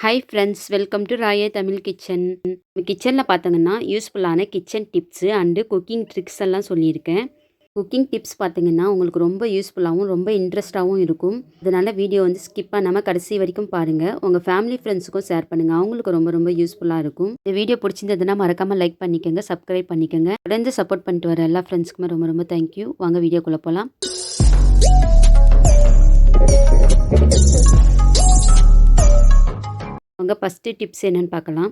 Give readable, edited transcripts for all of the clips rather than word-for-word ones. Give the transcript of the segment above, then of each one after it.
Hi friends, welcome to ராயே Tamil kitchen. கிச்சனில் பார்த்தீங்கன்னா யூஸ்ஃபுல்லான kitchen tips and cooking tricks எல்லாம் சொல்லியிருக்கேன். குக்கிங் டிப்ஸ் பார்த்தீங்கன்னா உங்களுக்கு ரொம்ப யூஸ்ஃபுல்லாகவும் ரொம்ப இன்ட்ரெஸ்ட்டாகவும் இருக்கும். அதனால் வீடியோ வந்து ஸ்கிப் பண்ணாமல் கடைசி வரைக்கும் பாருங்கள். உங்கள் ஃபேமிலி ஃப்ரெண்ட்ஸுக்கும் ஷேர் பண்ணுங்கள், அவங்களுக்கு ரொம்ப ரொம்ப யூஸ்ஃபுல்லாக இருக்கும். இந்த வீடியோ பிடிச்சிருந்ததுன்னா மறக்காமல் லைக் பண்ணிக்கோங்க, சப்ஸ்கிரைப் பண்ணிக்கோங்க. தொடர்ந்து சப்போர்ட் பண்ணிட்டு வர எல்லா ஃப்ரெண்ட்ஸ்க்குமே ரொம்ப ரொம்ப தேங்க்யூ. வாங்க வீடியோக்குள்ளே போகலாம். அவங்க ஃபஸ்ட்டு டிப்ஸ் என்னென்னு பார்க்கலாம்.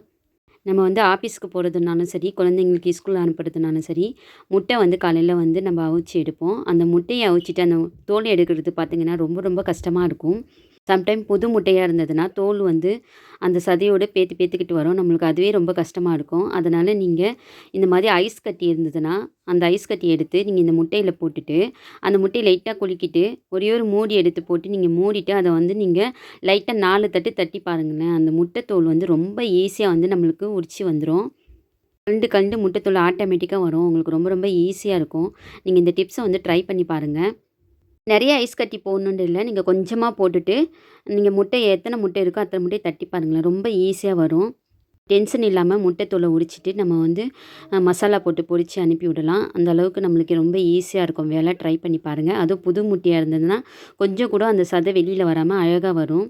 நம்ம வந்து ஆஃபீஸ்க்கு போகிறதுனாலும் சரி, குழந்தைங்களுக்கு ஸ்கூல் அனுப்புறதுனாலும் சரி, முட்டை வந்து காலையில் வந்து நம்ம அவிச்சு எடுப்போம். அந்த முட்டையை அவிச்சிட்டு அந்த தோல் எடுக்கிறது பார்த்திங்கன்னா ரொம்ப ரொம்ப கஷ்டமாக இருக்கும். சம்டைம் புது முட்டையாக இருந்ததுன்னா தோல் வந்து அந்த சதையோடு பேத்துக்கிட்டு வரும். நம்மளுக்கு அதுவே ரொம்ப கஷ்டமாக இருக்கும். அதனால் நீங்கள் இந்த மாதிரி ஐஸ் கட்டி இருந்ததுன்னா அந்த ஐஸ் கட்டி எடுத்து நீங்கள் இந்த முட்டையில் போட்டுட்டு அந்த முட்டையை லைட்டாக குலுக்கிட்டு ஒரே ஒரு மூடி எடுத்து போட்டு நீங்கள் மூடிட்டு அதை வந்து நீங்கள் லைட்டாக 4 தட்டு தட்டி பாருங்களேன். அந்த முட்டை தோல் வந்து ரொம்ப ஈஸியாக வந்து நம்மளுக்கு உரிச்சு வந்துடும். கண்டு முட்டைத்தோல் ஆட்டோமேட்டிக்காக வரும். உங்களுக்கு ரொம்ப ரொம்ப ஈஸியாக இருக்கும். நீங்கள் இந்த டிப்ஸை வந்து ட்ரை பண்ணி பாருங்கள். நிறைய ஐஸ் கட்டி போடணுன்ட்டு இல்லை, நீங்கள் கொஞ்சமாக போட்டுட்டு நீங்கள் முட்டை எத்தனை முட்டை இருக்கோ அத்தனை முட்டையை தட்டி பாருங்களேன். ரொம்ப ஈஸியாக வரும். டென்ஷன் இல்லாமல் முட்டை தோலை உரிச்சிட்டு நம்ம வந்து மசாலா போட்டு பொரித்து அனுப்பி விடலாம். அந்த அளவுக்கு நம்மளுக்கு ரொம்ப ஈஸியாக இருக்கும் வேலை. ட்ரை பண்ணி பாருங்கள். அதுவும் புது முட்டையாக இருந்ததுன்னா கொஞ்சம் கூட அந்த சதை வெளியில் வராமல் அழகாக வரும்.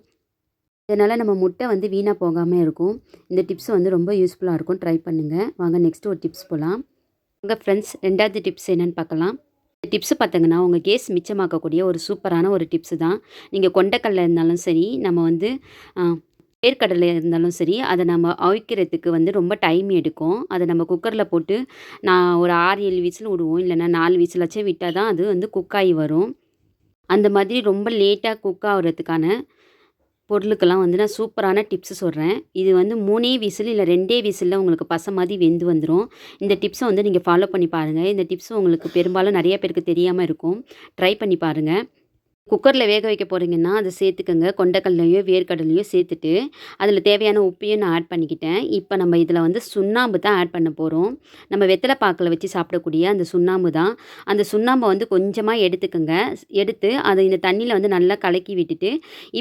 இதனால் நம்ம முட்டை வந்து வீணாக போகாமல் இருக்கும். இந்த டிப்ஸ் வந்து ரொம்ப யூஸ்ஃபுல்லாக இருக்கும். ட்ரை பண்ணுங்கள். வாங்க நெக்ஸ்ட்டு ஒரு டிப்ஸ் போகலாம். உங்கள் ஃப்ரெண்ட்ஸ், 2வது டிப்ஸ் என்னென்னு பார்க்கலாம். இந்த டிப்ஸு பார்த்தீங்கன்னா உங்கள் கேஸ் மிச்சமாக்கக்கூடிய ஒரு சூப்பரான ஒரு டிப்ஸு தான். நீங்கள் கொண்டைக்கடலை இருந்தாலும் சரி, நம்ம வந்து வேர்க்கடலை இருந்தாலும் சரி, அதை நம்ம அவிக்கிறதுக்கு வந்து ரொம்ப டைம் எடுக்கும். அதை நம்ம குக்கரில் போட்டு நான் ஒரு 6, 7 விசில் விடுவோம். இல்லைன்னா 4 விசிலாச்சும் விட்டால் தான் அது வந்து குக்காகி வரும். அந்த மாதிரி ரொம்ப லேட்டாக குக் ஆகிறதுக்கான பொருளுக்கெல்லாம் வந்து நான் சூப்பரான டிப்ஸு சொல்கிறேன். இது வந்து 3 விசில் இல்லை 2 விசிலில் உங்களுக்கு பசை மாதிரி வெந்து வந்துடும். இந்த டிப்ஸை வந்து நீங்கள் ஃபாலோ பண்ணி பாருங்கள். இந்த டிப்ஸு உங்களுக்கு பெரும்பாலும் நிறைய பேருக்கு தெரியாமல் இருக்கும். ட்ரை பண்ணி பாருங்கள். குக்கரில் வேக வைக்க போகிறீங்கன்னா அதை சேர்த்துக்கோங்க. கொண்டைக்கடலையோ வேர்க்கடலையோ சேர்த்துட்டு அதில் தேவையான உப்பையும் நான் ஆட் பண்ணிக்கிட்டேன். இப்போ நம்ம இதில் வந்து சுண்ணாம்பு தான் ஆட் பண்ண போகிறோம். நம்ம வெத்தலை பாக்கில் வச்சு சாப்பிடக்கூடிய அந்த சுண்ணாம்பு தான். அந்த சுண்ணாம்பை வந்து கொஞ்சமாக எடுத்துக்கோங்க. எடுத்து அதை இந்த தண்ணியில் வந்து நல்லா கலக்கி விட்டுட்டு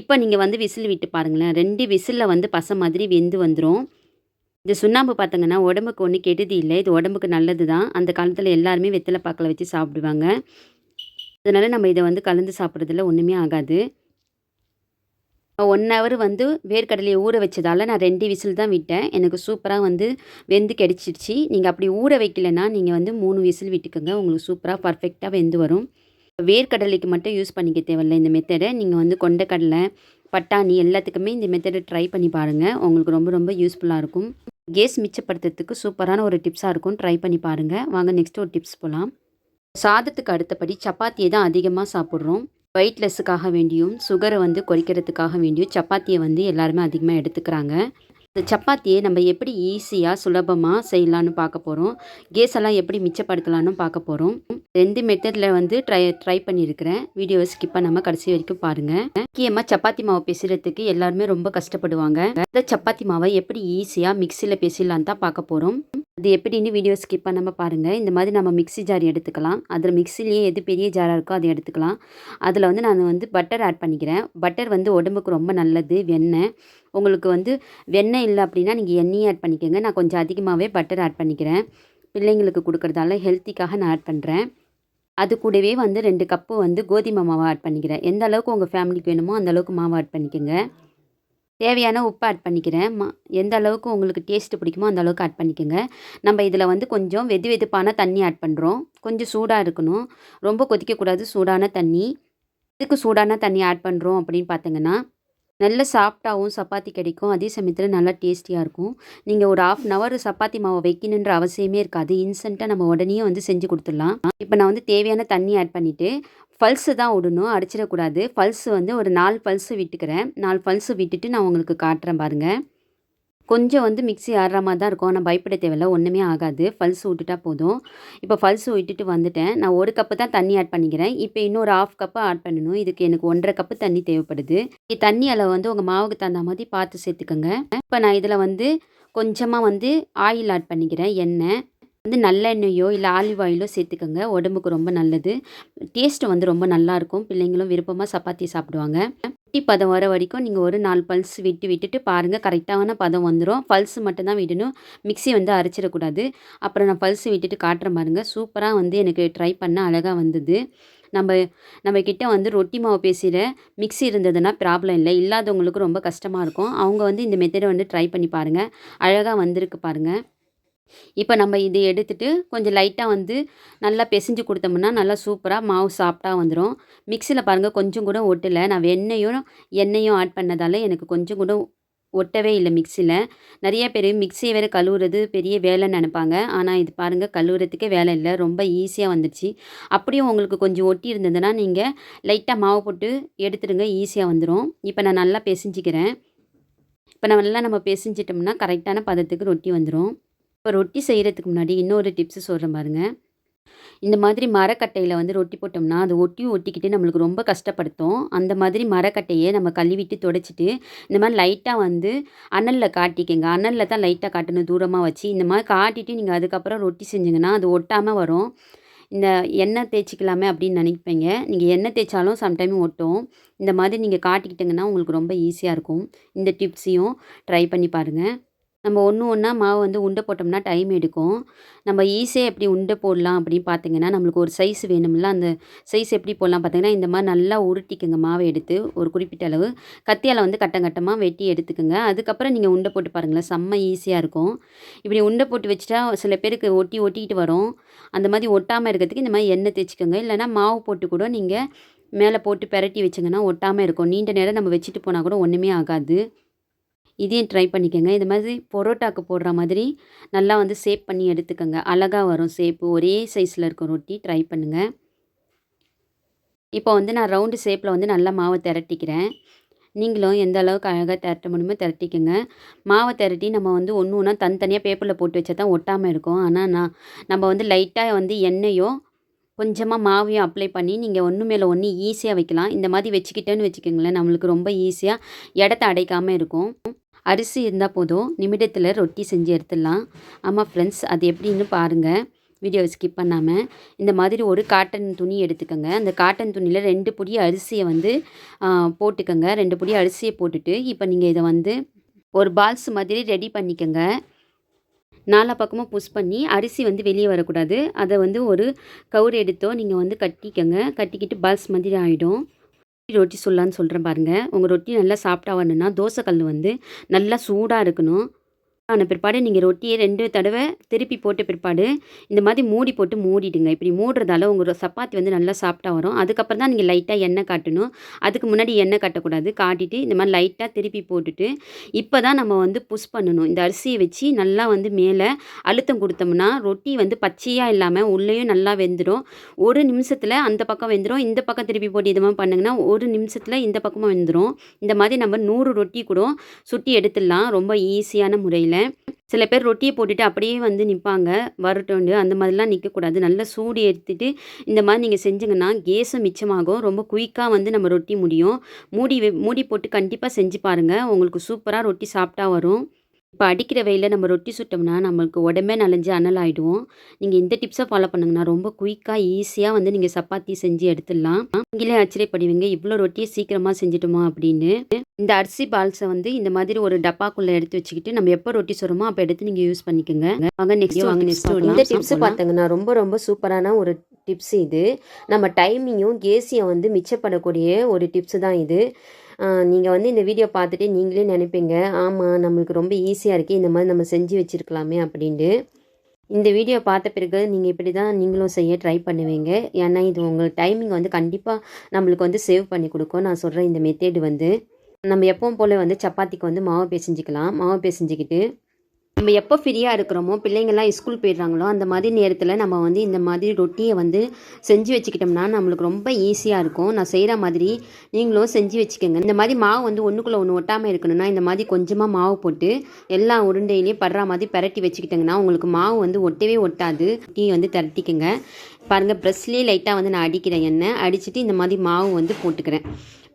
இப்போ நீங்கள் வந்து விசில் விட்டு பாருங்களேன். 2 விசிலில் வந்து பசை மாதிரி வெந்து வந்துடும். இந்த சுண்ணாம்பு பார்த்தீங்கன்னா உடம்புக்கு ஒன்றும் கெடுதி இல்லை. இது உடம்புக்கு நல்லது தான். அந்த காலத்தில் எல்லாருமே வெத்தலை பாக்கில் வச்சு சாப்பிடுவாங்க. அதனால் நம்ம இதை வந்து கலந்து சாப்பிட்றதுல ஒன்றுமே ஆகாது. 1 ஹவர் வந்து வேர்க்கடலையை ஊற வச்சதால் நான் 2 விசில் தான் விட்டேன். எனக்கு சூப்பராக வந்து வெந்து கிடச்சிடுச்சு. நீங்கள் அப்படி ஊற வைக்கலைன்னா நீங்கள் வந்து 3 விசில் விட்டுக்கோங்க. உங்களுக்கு சூப்பராக பர்ஃபெக்டாக வெந்து வரும். வேர்க்கடலைக்கு மட்டும் யூஸ் பண்ணிக்க தேவையில்லை இந்த மெத்தடை. நீங்கள் வந்து கொண்டைக்கடலை, பட்டாணி எல்லாத்துக்குமே இந்த மெத்தடை ட்ரை பண்ணி பாருங்கள். உங்களுக்கு ரொம்ப ரொம்ப யூஸ்ஃபுல்லாக இருக்கும். கேஸ் மிச்சப்படுத்துறதுக்கு சூப்பரான ஒரு டிப்ஸாக இருக்கும். ட்ரை பண்ணி பாருங்கள். வாங்க நெக்ஸ்ட் ஒரு டிப்ஸ் போகலாம். சாதத்துக்கு அடுத்தபடி சப்பாத்தியை தான் அதிகமாக சாப்பிட்றோம். வெயிட்லெஸ்ஸுக்காக வேண்டியும் சுகரை வந்து குறைக்கிறதுக்காக வேண்டியும் சப்பாத்தியை வந்து எல்லாருமே அதிகமாக எடுத்துக்கிறாங்க. இந்த சப்பாத்தியை நம்ம எப்படி ஈஸியாக சுலபமாக செய்யலான்னு பார்க்க போகிறோம். கேஸ் எல்லாம் எப்படி மிச்சப்படுத்தலான்னு பார்க்க போகிறோம். 2 மெத்தடில் வந்து ட்ரை பண்ணியிருக்கிறேன். வீடியோவை ஸ்கிப் பண்ணாமல் கடைசி வரைக்கும் பாருங்கள். முக்கியமாக சப்பாத்தி மாவு பிசைறதுக்கு எல்லாருமே ரொம்ப கஷ்டப்படுவாங்க. இந்த சப்பாத்தி மாவை எப்படி ஈஸியாக மிக்சியில் பிசையலான்னு தான் பார்க்க போகிறோம். அது எப்படின்னு வீடியோ ஸ்கிப் பண்ணாமல் பாருங்கள். இந்த மாதிரி நம்ம மிக்ஸி ஜார் எடுத்துக்கலாம். அதில் மிக்ஸிலேயே எது பெரிய ஜாராக இருக்கோ அதை எடுத்துக்கலாம். அதில் வந்து நான் வந்து பட்டர் ஆட் பண்ணிக்கிறேன். பட்டர் வந்து உடம்புக்கு ரொம்ப நல்லது. வெண்ணெய் உங்களுக்கு வந்து வெண்ணெய் இல்லை அப்படின்னா நீங்கள் எண்ணெயும் ஆட் பண்ணிக்கோங்க. நான் கொஞ்சம் அதிகமாகவே பட்டர் ஆட் பண்ணிக்கிறேன். பிள்ளைங்களுக்கு கொடுக்குறதால ஹெல்த்திக்காக நான் ஆட் பண்ணுறேன். அது கூடவே வந்து 2 கப்பு வந்து கோதுமை மாவு ஆட் பண்ணிக்கிறேன். எந்த அளவுக்கு உங்கள் ஃபேமிலிக்கு வேணுமோ அந்த அளவுக்கு மாவு ஆட் பண்ணிக்கோங்க. தேவையான உப்பு ஆட் பண்ணிக்கிறேன். எந்த அளவுக்கு உங்களுக்கு டேஸ்ட்டு பிடிக்குமோ அந்த அளவுக்கு ஆட் பண்ணிக்கோங்க. நம்ம இதில் வந்து கொஞ்சம் வெதுப்பான தண்ணி ஆட் பண்ணுறோம். கொஞ்சம் சூடாக இருக்கணும். ரொம்ப கொதிக்கக்கூடாது. சூடான தண்ணி. இதுக்கு சூடான தண்ணி ஆட் பண்ணுறோம் அப்படின்னு பார்த்தீங்கன்னா நல்ல சாஃப்டாகவும் சப்பாத்தி கிடைக்கும். அதே சமயத்தில் நல்லா டேஸ்டியாக இருக்கும். நீங்கள் ஒரு 1/2 ஹவர் சப்பாத்தி மாவை வைக்கணுன்ற அவசியமே இருக்காது. இன்ஸ்டண்ட்டாக நம்ம உடனே வந்து செஞ்சு கொடுத்துடலாம். இப்போ நான் வந்து தேவையான தண்ணி ஆட் பண்ணிவிட்டு பல்ஸு தான் விடணும், அடிச்சிடக்கூடாது. பல்ஸு வந்து ஒரு 4 பல்ஸு விட்டுக்கிறேன். 4 பல்ஸு விட்டுட்டு நான் உங்களுக்கு காட்டுறேன் பாருங்கள். கொஞ்சம் வந்து மிக்ஸி ஆடுற மாதிரி தான் இருக்கும். ஆனால் பயப்பட தேவையில்ல, ஒன்றுமே ஆகாது. பல்ஸ் விட்டுட்டா போதும். இப்போ பல்ஸ் விட்டுட்டு வந்துட்டேன். நான் 1 கப்பு தான் தண்ணி ஆட் பண்ணிக்கிறேன். இப்போ இன்னொரு 1/2 கப்பு ஆட் பண்ணணும். இதுக்கு எனக்கு 1½ கப்பு தண்ணி தேவைப்படுது. தண்ணி அளவு வந்து உங்கள் மாவுக்கு தகுந்த மாதிரி பார்த்து சேர்த்துக்கோங்க. இப்போ நான் இதில் வந்து கொஞ்சமாக வந்து ஆயில் ஆட் பண்ணிக்கிறேன். எண்ணெய் வந்து நல்லெண்ணெயோ இல்லை ஆலிவ் ஆயிலோ சேர்த்துக்கோங்க. உடம்புக்கு ரொம்ப நல்லது. டேஸ்ட்டு வந்து ரொம்ப நல்லாயிருக்கும். பிள்ளைங்களும் விருப்பமாக சப்பாத்தி சாப்பிடுவாங்க. ரொட்டி பதம் வர வரைக்கும் நீங்கள் ஒரு 4 பல்ஸ் விட்டுட்டு பாருங்கள். கரெக்டான பதம் வந்துடும். பல்ஸ் மட்டும் தான் விடணும். மிக்ஸி வந்து அரைச்சிடக்கூடாது. அப்புறம் நான் பல்ஸ் விட்டுட்டு காட்டுறேன் பாருங்கள். சூப்பராக வந்து எனக்கு ட்ரை பண்ண அழகாக வந்தது. நம்ம நம்ம கிட்ட வந்து ரொட்டி மாவு பேசுகிற மிக்ஸி இருந்ததுன்னா ப்ராப்ளம் இல்லை. இல்லாதவங்களுக்கு ரொம்ப கஷ்டமாக இருக்கும். அவங்க வந்து இந்த மெத்தடை வந்து ட்ரை பண்ணி பாருங்கள். அழகாக வந்திருக்கு பாருங்கள். இப்போ நம்ம இதை எடுத்துட்டு கொஞ்சம் லைட்டாக வந்து நல்லா பிசைஞ்சு கொடுத்தோம்னா நல்லா சூப்பராக மாவு சாஃப்டாக வந்துடும். மிக்ஸியில் பாருங்கள் கொஞ்சம் கூட ஒட்டலை. நான் எண்ணெயும் ஆட் பண்ணதால் எனக்கு கொஞ்சம் கூட ஒட்டவே இல்லை மிக்ஸியில். நிறைய பேர் மிக்ஸியை வேறு கழுவுறது பெரிய வேலைன்னு நினைப்பாங்க. ஆனால் இது பாருங்கள் கழுவுறதுக்கே வேலை இல்லை. ரொம்ப ஈஸியாக வந்துடுச்சு. அப்படியும் உங்களுக்கு கொஞ்சம் ஒட்டி இருந்ததுன்னா நீங்கள் லைட்டாக மாவு போட்டு எடுத்துடுங்க. ஈஸியாக வந்துடும். இப்போ நான் நல்லா பிசைஞ்சிக்கிறேன். இப்போ நம்ம பிசைஞ்சிட்டோம்னா கரெக்டான பதத்துக்கு ரொட்டி வந்துடும். இப்போ ரொட்டி செய்கிறதுக்கு முன்னாடி இன்னொரு டிப்ஸு சொல்கிறேன் பாருங்க. இந்த மாதிரி மரக்கட்டையில் வந்து ரொட்டி போட்டோம்னா அது ஒட்டிக்கிட்டு நம்மளுக்கு ரொம்ப கஷ்டப்படுத்தும். அந்த மாதிரி மரக்கட்டையை நம்ம கழுவிட்டு துடைச்சிட்டு இந்த மாதிரி லைட்டாக வந்து அனலில் காட்டிக்கங்க. அனலில் தான் லைட்டாக காட்டணும் தூரமாக வச்சு. இந்த மாதிரி காட்டிட்டு நீங்கள் அதுக்கப்புறம் ரொட்டி செஞ்சிங்கன்னா அது ஒட்டாமல் வரும். இந்த எண்ணெய் தேய்ச்சிக்கலாமே அப்படின்னு நினைப்பீங்க. நீங்கள் எண்ணெய் தேய்ச்சாலும் சம்டைம் ஒட்டும். இந்த மாதிரி நீங்கள் காட்டிக்கிட்டிங்கன்னா உங்களுக்கு ரொம்ப ஈஸியாக இருக்கும். இந்த டிப்ஸையும் ட்ரை பண்ணி பாருங்கள். நம்ம ஒன்றா மாவு வந்து உருண்டை போட்டோம்னா டைம் எடுக்கும். நம்ம ஈஸியாக எப்படி உருண்டை போடலாம் அப்படின்னு பார்த்தீங்கன்னா, நம்மளுக்கு ஒரு சைஸ் வேணும்ல, அந்த சைஸ் எப்படி போடலாம் பார்த்தீங்கன்னா, இந்த மாதிரி நல்லா உருட்டிக்கங்க மாவை எடுத்து ஒரு குறிப்பிட்ட அளவு. கத்தியால் வந்து கட்டமாக வெட்டி எடுத்துக்கோங்க. அதுக்கப்புறம் நீங்கள் உருண்டை போட்டு பாருங்களேன், செம்ம ஈஸியாக இருக்கும். இப்படி உருண்டை போட்டு வச்சுட்டா சில பேருக்கு ஒட்டிக்கிட்டு வரும். அந்த மாதிரி ஒட்டாமல் இருக்கிறதுக்கு இந்த மாதிரி எண்ணெய் தேய்ச்சிக்கோங்க. இல்லைனா மாவு போட்டு கூட நீங்கள் மேலே போட்டு பெரட்டி வச்சிங்கன்னா ஒட்டாமல் இருக்கும். நீண்ட நேரம் நம்ம வச்சுட்டு போனால் கூட ஒன்றுமே ஆகாது. இதையும் ட்ரை பண்ணிக்கோங்க. இது மாதிரி பரோட்டாக்கு போடுற மாதிரி நல்லா வந்து ஷேப் பண்ணி எடுத்துக்கோங்க. அழகாக வரும் ஷேப்பு. ஒரே சைஸில் இருக்கும் ரொட்டி. ட்ரை பண்ணுங்கள். இப்போ வந்து நான் ரவுண்டு ஷேப்பில் வந்து நல்லா மாவை திரட்டிக்கிறேன். நீங்களும் எந்த அளவுக்கு அழகாக திரட்ட முடியுமோ திரட்டிக்கோங்க. மாவை திரட்டி நம்ம வந்து ஒன்றா தனித்தனியாக பேப்பரில் போட்டு வச்சா தான் ஒட்டாமல் இருக்கும். ஆனால் நம்ம வந்து லைட்டாக வந்து எண்ணெயும் கொஞ்சமாக மாவையும் அப்ளை பண்ணி நீங்கள் ஒன்று மேலே ஒன்று ஈஸியாக வைக்கலாம். இந்த மாதிரி வச்சுக்கிட்டேன்னு வச்சுக்கோங்களேன், நம்மளுக்கு ரொம்ப ஈஸியாக இடத்த அடைக்காமல் இருக்கும். அரிசி இருந்தால் போதும், நிமிடத்தில் ரொட்டி செஞ்சு எடுத்துடலாம். ஆமாம் ஃப்ரெண்ட்ஸ், அது எப்படின்னு பாருங்கள். வீடியோவை ஸ்கிப் பண்ணாமல். இந்த மாதிரி ஒரு காட்டன் துணி எடுத்துக்கோங்க. அந்த காட்டன் துணியில் 2 பொடி அரிசியை வந்து போட்டுக்கோங்க. 2 பொடி அரிசியை போட்டுட்டு இப்போ நீங்கள் இதை வந்து ஒரு பால்ஸ் மாதிரி ரெடி பண்ணிக்கோங்க. நாலா பக்கமும் புஷ் பண்ணி அரிசி வந்து வெளியே வரக்கூடாது. அதை வந்து ஒரு கவுரு எடுத்தோ நீங்கள் வந்து கட்டிக்கோங்க. கட்டிக்கிட்டு பால்ஸ் மாதிரி ஆகிடும். ரொட்டி சுடலான்னு சொல்கிறேன் பாருங்கள். உங்கள் ரொட்டி நல்லா சாஃப்டாக வரணுன்னா தோசைக்கல் வந்து நல்லா சூடாக இருக்கணும். ஆன பிற்பாடு நீங்கள் ரொட்டியை 2 தடவை திருப்பி போட்ட பிற்பாடு இந்த மாதிரி மூடி போட்டு மூடிடுங்க. இப்படி மூடுறதால உங்கள் சப்பாத்தி வந்து நல்லா சாஃப்டாக வரும். அதுக்கப்புறம் தான் நீங்கள் லைட்டாக எண்ணெய் காட்டணும். அதுக்கு முன்னாடி எண்ணெய் காட்டக்கூடாது. காட்டிட்டு இந்த மாதிரி லைட்டாக திருப்பி போட்டுட்டு இப்போ தான் நம்ம வந்து புஷ் பண்ணணும். இந்த அரிசியை வச்சு நல்லா வந்து மேலே அழுத்தம் கொடுத்தோம்னா ரொட்டி வந்து பச்சையாக இல்லாமல் உள்ளேயும் நல்லா வெந்துடும். ஒரு நிமிஷத்தில் அந்த பக்கம் வெந்துடும். இந்த பக்கம் திருப்பி போட்டு இது மாதிரி பண்ணிங்கன்னா ஒரு நிமிஷத்தில் இந்த பக்கமும் வெந்துடும். இந்த மாதிரி நம்ம 100 ரொட்டி கூட சுட்டி எடுத்துடலாம் ரொம்ப ஈஸியான முறையில். சில பேர் ரொட்டியை போட்டுட்டு அப்படியே வந்து நிற்பாங்க வரட்டோண்டு. அந்த மாதிரிலாம் நிற்கக்கூடாது. நல்லா சூடு எடுத்துட்டு இந்த மாதிரி நீங்கள் செஞ்சிங்கன்னா கேஸும் மிச்சமாகும். ரொம்ப குயிக்காக வந்து நம்ம ரொட்டி முடியும். மூடி போட்டு கண்டிப்பாக செஞ்சு பாருங்கள். உங்களுக்கு சூப்பராக ரொட்டி சாஃப்டாக வரும். இப்போ அடிக்கிற வெயிலில் நம்ம ரொட்டி சுட்டோம்னா நம்மளுக்கு உடம்பே நனைஞ்சு அனல் ஆகிடுவோம். நீங்கள் இந்த டிப்ஸை ஃபாலோ பண்ணுங்கன்னா ரொம்ப குயிக்காக ஈஸியாக வந்து நீங்கள் சப்பாத்தி செஞ்சு எடுத்துடலாம். நீங்களே ஆச்சரியப்படுவீங்க, இவ்வளோ ரொட்டியை சீக்கிரமாக செஞ்சுட்டோமா அப்படின்னு. இந்த அரிசி பால்ஸை வந்து இந்த மாதிரி ஒரு டப்பாக்குள்ளே எடுத்து வச்சுக்கிட்டு நம்ம எப்போ ரொட்டி சுடுறோமோ அப்போ எடுத்து நீங்கள் யூஸ் பண்ணிக்கோங்க. நெக்ஸ்ட் இந்த டிப்ஸ் பார்த்தீங்கன்னா ரொம்ப ரொம்ப சூப்பரான ஒரு டிப்ஸ் இது. நம்ம டைமிங்கும் கேஸையும் வந்து மிச்சப்படக்கூடிய ஒரு டிப்ஸு தான் இது. நீங்கள் வந்து இந்த வீடியோ பார்த்துட்டு நீங்களே நினைப்பீங்க, ஆமாம் நம்மளுக்கு ரொம்ப ஈஸியாக இருக்குது, இந்த மாதிரி நம்ம செஞ்சு வச்சுருக்கலாமே அப்படின்ட்டு. இந்த வீடியோ பார்த்த பிறகு நீங்கள் இப்படி தான் நீங்களும் செய்ய ட்ரை பண்ணுவீங்க. ஏன்னா இது உங்கள் டைமிங் வந்து கண்டிப்பாக நம்மளுக்கு வந்து சேவ் பண்ணி கொடுக்கும். நான் சொல்கிற இந்த மெத்தேடு வந்து நம்ம எப்பவும் போல் வந்து சப்பாத்திக்கு வந்து மாவு பிசைஞ்சிக்கலாம். மாவு பிசைஞ்சிக்கிட்டு நம்ம எப்போ ஃப்ரீயாக இருக்கிறோமோ பிள்ளைங்கள்லாம் ஸ்கூல் போயிடுறாங்களோ அந்த மாதிரி நேரத்தில் நம்ம வந்து இந்த மாதிரி ரொட்டியை வந்து செஞ்சு வச்சுக்கிட்டோம்னா நம்மளுக்கு ரொம்ப ஈஸியாக இருக்கும். நான் செய்கிற மாதிரி நீங்களும் செஞ்சு வச்சுக்கோங்க. இந்த மாதிரி மாவு வந்து ஒன்றுக்குள்ளே ஒன்று ஒட்டாமல் இருக்கணும்னா இந்த மாதிரி கொஞ்சமாக மாவு போட்டு எல்லா உருண்டையிலையும் படுற மாதிரி பரட்டி வச்சுக்கிட்டோங்கன்னா உங்களுக்கு மாவு வந்து ஒட்டவே ஒட்டாது. டீ வந்து திரட்டிக்கங்க. பாருங்கள் ப்ரெஸ்லேயே லைட்டாக வந்து நான் அடிக்கிறேன். எண்ணெய் அடிச்சுட்டு இந்த மாதிரி மாவு வந்து போட்டுக்கிறேன்.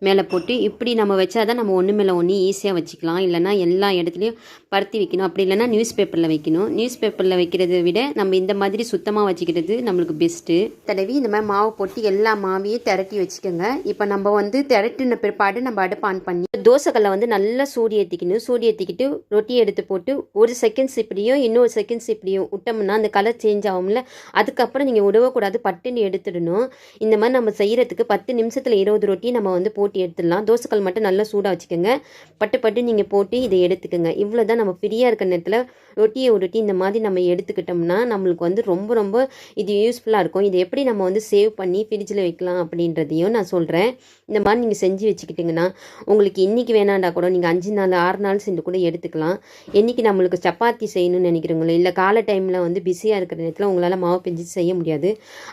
மேலே போட்டு இப்படி நம்ம வச்சா தான் நம்ம ஒன்று மேலே ஒன்று ஈஸியாக வச்சுக்கலாம். இல்லைனா எல்லா இடத்துலையும் பருத்தி வைக்கணும். அப்படி இல்லைனா நியூஸ் பேப்பரில் வைக்கணும். நியூஸ் பேப்பரில் வைக்கிறத விட நம்ம இந்த மாதிரி சுத்தமாக வச்சுக்கிறது நம்மளுக்கு பெஸ்ட்டு. தடவி இந்த மாதிரி மாவு போட்டு எல்லா மாவையும் திரட்டி வச்சுக்கோங்க. இப்போ நம்ம வந்து திரட்டின பிற்பாடு நம்ம அடுப்பு ஆன் பண்ணி தோசைக்கல்லை வந்து நல்லா சூடு ஏற்றிக்கணும். சூடு ஏற்றிக்கிட்டு ரொட்டியை எடுத்து போட்டு ஒரு செகண்ட்ஸ் இப்படியும் இன்னொரு செகண்ட்ஸ் இப்படியும் விட்டோம்னா அந்த கலர் சேஞ்ச் ஆகும்ல, அதுக்கப்புறம் நீங்கள் விடவக்கூடாது, பட்டுன்னு எடுத்துடணும். இந்த மாதிரி நம்ம செய்கிறதுக்கு 10 நிமிஷத்தில் 20 ரொட்டி நம்ம வந்து போட்டு எடுத்துடலாம். தோசைக்கல் மட்டும் நல்லா சூடாக வச்சுக்கோங்க. பட்டு நீங்கள் போட்டு இதை எடுத்துக்கோங்க. இவ்வளோ தான். நம்ம ஃப்ரீயாக இருக்கிற நேரத்தில் ரொட்டியை உருட்டி இந்த மாதிரி நம்ம எடுத்துக்கிட்டோம்னா நம்மளுக்கு வந்து ரொம்ப ரொம்ப இது யூஸ்ஃபுல்லாக இருக்கும். இதை எப்படி நம்ம வந்து சேவ் பண்ணி ஃப்ரிட்ஜில் வைக்கலாம் அப்படின்றதையும் நான் சொல்கிறேன். இந்த மாதிரி நீங்கள் செஞ்சு வச்சுக்கிட்டிங்கன்னா உங்களுக்கு இன்றைக்கி வேணாண்டா கூட நீங்கள் 5 நாள் 6 நாள் சென்று கூட எடுத்துக்கலாம். என்றைக்கு நம்மளுக்கு சப்பாத்தி செய்யணும்னு நினைக்கிறவங்களோ இல்லை காலை டைமில் வந்து பிஸியாக இருக்கிற நேரத்தில் உங்களால் மாவு பிஞ்சு செய்ய முடியாது,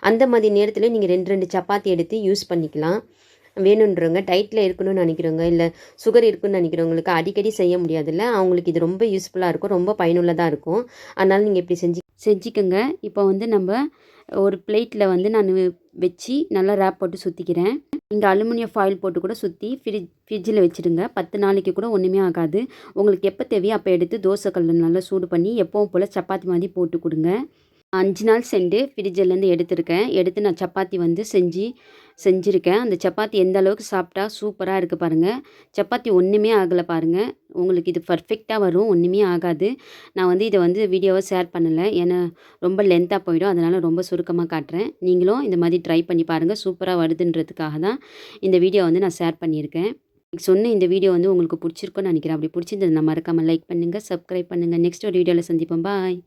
அந்த மாதிரி நேரத்தில் நீங்கள் 2 சப்பாத்தி எடுத்து யூஸ் பண்ணிக்கலாம். வேணுன்றவங்க டயட்டில் இருக்கணும்னு நினைக்கிறவங்க இல்லை சுகர் இருக்குன்னு நினைக்கிறவங்களுக்கு அடிக்கடி செய்ய முடியாதுல்ல, அவங்களுக்கு இது ரொம்ப யூஸ்ஃபுல்லாக இருக்கும், ரொம்ப பயனுள்ளதாக இருக்கும். அதனால் நீங்கள் இப்படி செஞ்சுக்கோங்க. இப்போ வந்து நம்ம ஒரு பிளேட்டில் வந்து நான் வச்சு நல்லா ரேப் போட்டு சுற்றிக்கிறேன். இங்கே அலுமினியம் ஃபாயில் போட்டு கூட சுற்றி ஃப்ரிட்ஜில் வச்சுடுங்க. 10 நாளைக்கு கூட ஒன்றுமே ஆகாது. உங்களுக்கு எப்போ தேவையோ அப்போ எடுத்து தோசைக்கல்லில் நல்லா சூடு பண்ணி எப்பவும் போல் சப்பாத்தி மாதிரி போட்டு கொடுங்க. 5 நாள் சென்று ஃப்ரிட்ஜிலேருந்து எடுத்து நான் சப்பாத்தி வந்து செஞ்சுருக்கேன். அந்த சப்பாத்தி எந்த அளவுக்கு சாப்பிட்டா சூப்பராக இருக்குது பாருங்கள். சப்பாத்தி ஒன்றுமே ஆகலை பாருங்கள். உங்களுக்கு இது பர்ஃபெக்டாக வரும், ஒன்றுமே ஆகாது. நான் வந்து இதை வந்து வீடியோவை ஷேர் பண்ணலை, ஏன்னா ரொம்ப லென்த்தாக போயிடும், அதனால் ரொம்ப சுருக்கமாக காட்டுறேன். நீங்களும் இந்த மாதிரி ட்ரை பண்ணி பாருங்கள். சூப்பராக வருதுன்றதுக்காக தான் இந்த வீடியோ வந்து நான் ஷேர் பண்ணியிருக்கேன். சொன்ன இந்த வீடியோ வந்து உங்களுக்கு பிடிச்சிருக்குன்னு நினைக்கிறேன். அப்படி பிடிச்சிருந்தது நான் மறக்காமல் லைக் பண்ணுங்கள், சப்ஸ்கிரைப் பண்ணுங்கள். நெக்ஸ்ட் ஒரு வீடியோவில் சந்திப்போம். பாய்.